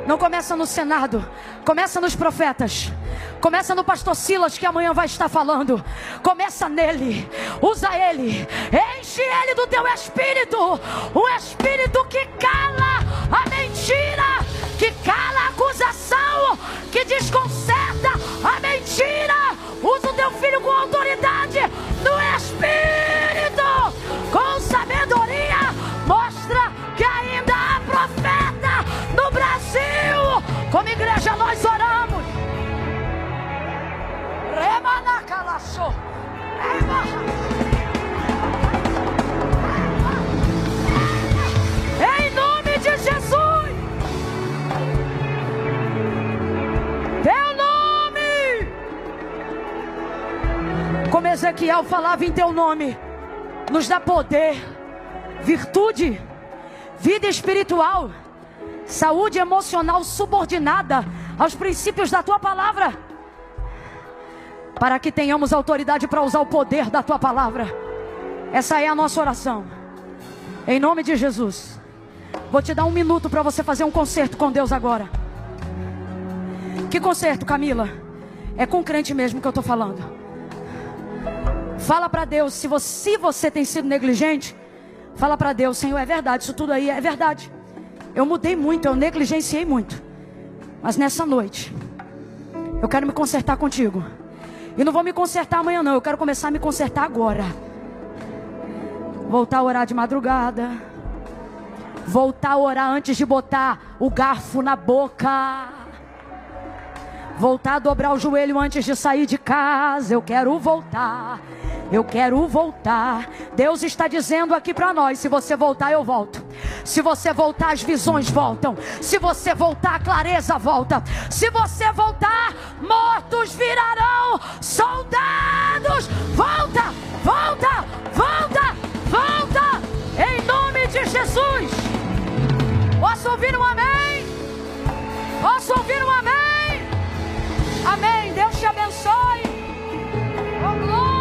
não começa no Senado, começa nos profetas. Começa no pastor Silas, que amanhã vai estar falando. Começa nele, usa ele, enche ele do teu espírito. O espírito que cala a mentira, que cala a acusação, que desconcerta a mentira. Usa o teu filho com autoridade no espírito, com sabedoria. Mostra que ainda há profeta no Brasil. Como igreja nós oramos. Em nome de Jesus. Teu nome. Como Ezequiel falava em teu nome, nos dá poder, virtude, vida espiritual, saúde emocional subordinada aos princípios da tua palavra, para que tenhamos autoridade para usar o poder da tua palavra. Essa é a nossa oração, em nome de Jesus. Vou te dar 1 minuto para você fazer um concerto com Deus agora. Que concerto, Camila? É com crente mesmo que eu estou falando. Fala para Deus, se você tem sido negligente, fala para Deus: Senhor, é verdade, isso tudo aí é verdade. Eu mudei muito, eu negligenciei muito. Mas nessa noite, eu quero me consertar contigo. E não vou me consertar amanhã não, eu quero começar a me consertar agora. Voltar a orar de madrugada. Voltar a orar antes de botar o garfo na boca. Voltar a dobrar o joelho antes de sair de casa. Eu quero voltar. Eu quero voltar. Deus está dizendo aqui para nós: se você voltar, eu volto. Se você voltar, as visões voltam. Se você voltar, a clareza volta. Se você voltar, mortos virarão soldados. Volta, volta, volta, volta. Em nome de Jesus. Posso ouvir um amém? Posso ouvir um amém? Amém. Deus te abençoe. Oh, glória.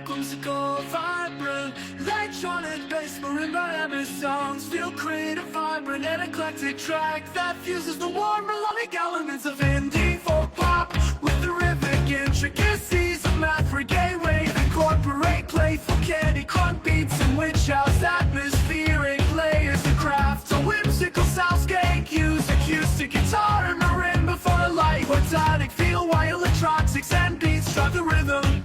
Whimsical, vibrant, electronic bass, marimba songs feel creative, vibrant, and eclectic track that fuses the warm melodic elements of indie folk pop with the rhythmic intricacies of math reggae wave. Incorporate playful candy crunk beats and witch house atmospheric layers of craft. A whimsical soundscape, use acoustic guitar and marimba for a light organic feel, while electronics and beats drive the rhythm.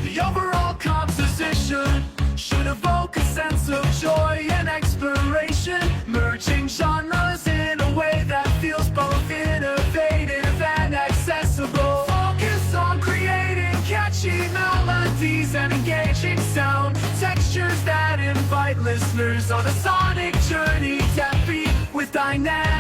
The overall composition should evoke a sense of joy and exploration, merging genres in a way that feels both innovative and accessible. Focus on creating catchy melodies and engaging sound textures that invite listeners on a sonic journey, tempi with dynamic